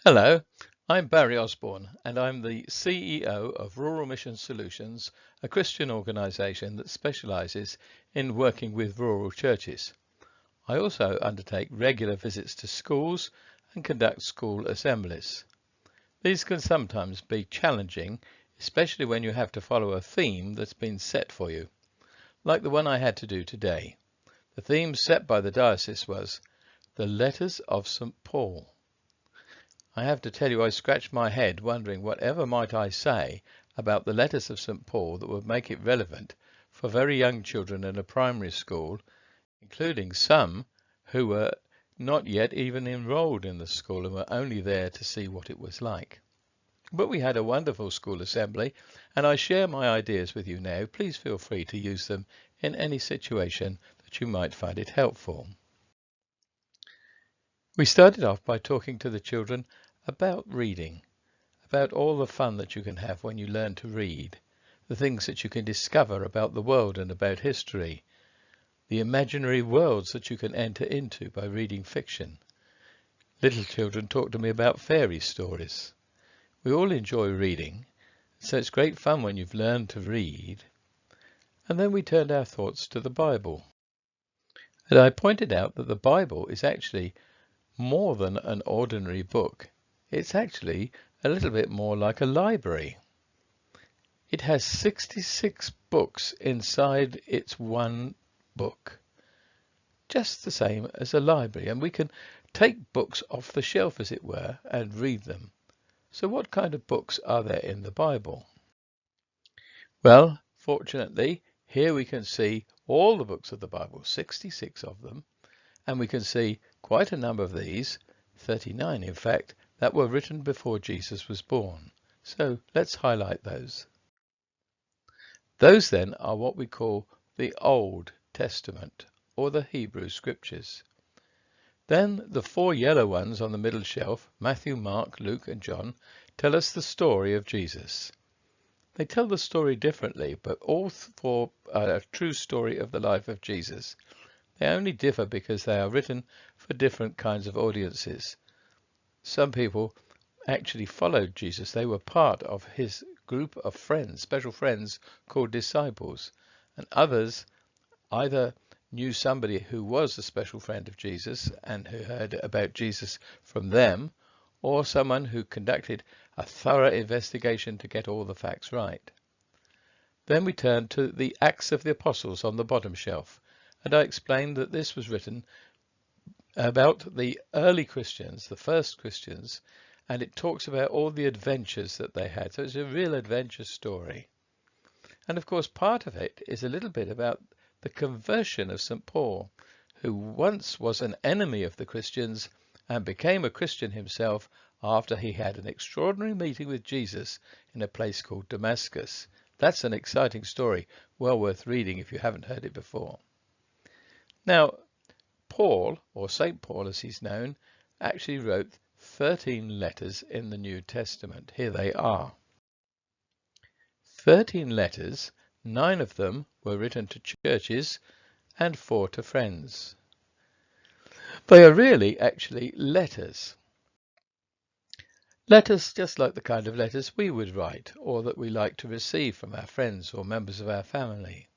Hello, I'm Barry Osborne and I'm the CEO of Rural Mission Solutions, a Christian organisation that specialises in working with rural churches. I also undertake regular visits to schools and conduct school assemblies. These can sometimes be challenging, especially when you have to follow a theme that's been set for you, like the one I had to do today. The theme set by the diocese was the Letters of St. Paul. I have to tell you I scratched my head wondering whatever might I say about the letters of St. Paul that would make it relevant for very young children in a primary school, including some who were not yet even enrolled in the school and were only there to see what it was like. But we had a wonderful school assembly and I share my ideas with you now. Please feel free to use them in any situation that you might find it helpful. We started off by talking to the children about reading, about all the fun that you can have when you learn to read, the things that you can discover about the world and about history, the imaginary worlds that you can enter into by reading fiction. Little children talk to me about fairy stories. We all enjoy reading, so it's great fun when you've learned to read. And then we turned our thoughts to the Bible. And I pointed out that the Bible is actually more than an ordinary book. It's actually a little bit more like a library. It has 66 books inside its one book, just the same as a library, and we can take books off the shelf, as it were, and read them. So what kind of books are there in the Bible? Well, fortunately, here we can see all the books of the Bible, 66 of them, and we can see quite a number of these, 39 in fact, that were written before Jesus was born. So let's highlight those. Those then are what we call the Old Testament, or the Hebrew Scriptures. Then the four yellow ones on the middle shelf, Matthew, Mark, Luke and John, tell us the story of Jesus. They tell the story differently, but all four are a true story of the life of Jesus. They only differ because they are written for different kinds of audiences. Some people actually followed Jesus. They were part of his group of friends, special friends called disciples. And others either knew somebody who was a special friend of Jesus and who heard about Jesus from them, or someone who conducted a thorough investigation to get all the facts right. Then we turned to the Acts of the Apostles on the bottom shelf, and I explained that this was written about the early Christians, the first Christians, and it talks about all the adventures that they had. So it's a real adventure story. And of course, part of it is a little bit about the conversion of St. Paul, who once was an enemy of the Christians and became a Christian himself after he had an extraordinary meeting with Jesus in a place called Damascus. That's an exciting story, well worth reading if you haven't heard it before. Now, Paul, or St. Paul as he's known, actually wrote 13 letters in the New Testament. Here they are. 13 letters, 9 of them were written to churches and 4 to friends. They are really actually letters. Letters just like the kind of letters we would write or that we like to receive from our friends or members of our family.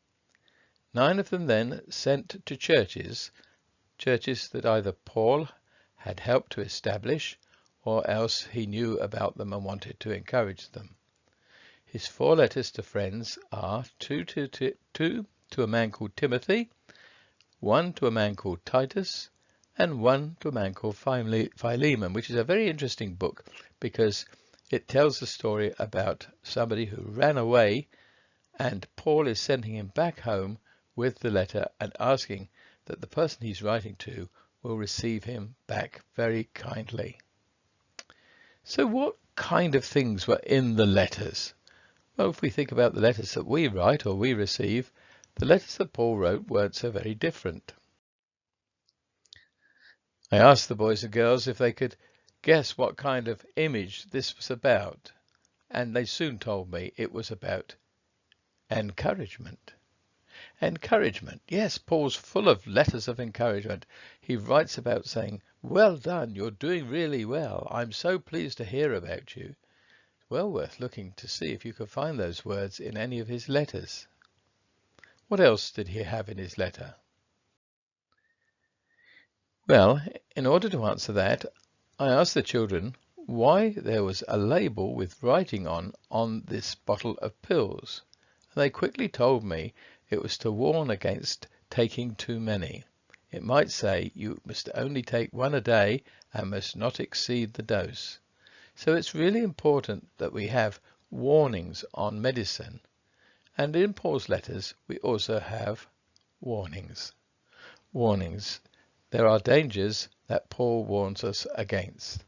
9 of them then sent to churches that either Paul had helped to establish or else he knew about them and wanted to encourage them. His 4 letters to friends are 2 to a man called Timothy, 1 to a man called Titus, and 1 to a man called Philemon, which is a very interesting book because it tells the story about somebody who ran away, and Paul is sending him back home with the letter and asking that the person he's writing to will receive him back very kindly. So what kind of things were in the letters? Well, if we think about the letters that we write or we receive, the letters that Paul wrote weren't so very different. I asked the boys and girls if they could guess what kind of image this was about, and they soon told me it was about encouragement. Encouragement. Yes, Paul's full of letters of encouragement. He writes about saying, well done, you're doing really well. I'm so pleased to hear about you. It's well worth looking to see if you can find those words in any of his letters. What else did he have in his letter? Well, in order to answer that, I asked the children why there was a label with writing on this bottle of pills. And they quickly told me it was to warn against taking too many. It might say you must only take one a day and must not exceed the dose. So it's really important that we have warnings on medicine. And in Paul's letters, we also have warnings. Warnings. There are dangers that Paul warns us against.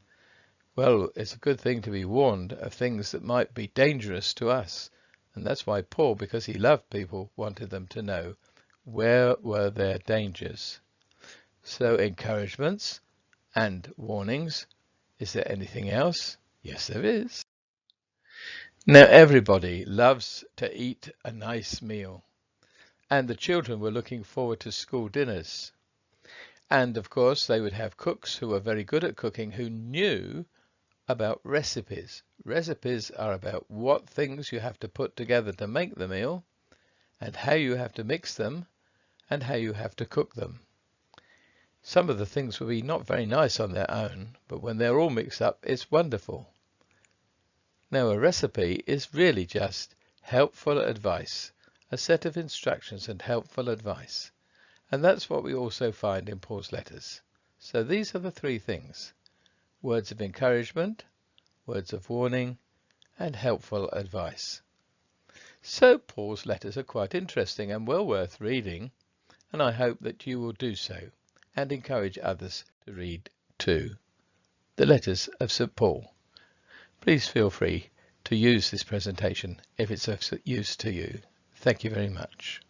Well, it's a good thing to be warned of things that might be dangerous to us. And that's why Paul, because he loved people, wanted them to know where were their dangers. So encouragements and warnings. Is there anything else? Yes, there is. Now everybody loves to eat a nice meal. And the children were looking forward to school dinners. And of course they would have cooks who were very good at cooking who knew about recipes. Recipes are about what things you have to put together to make the meal and how you have to mix them and how you have to cook them. Some of the things will be not very nice on their own, but when they're all mixed up, it's wonderful. Now a recipe is really just helpful advice, a set of instructions and helpful advice. And that's what we also find in Paul's letters. So these are the three things: words of encouragement, words of warning, and helpful advice. So Paul's letters are quite interesting and well worth reading, and I hope that you will do so and encourage others to read too. The letters of St. Paul. Please feel free to use this presentation if it's of use to you. Thank you very much.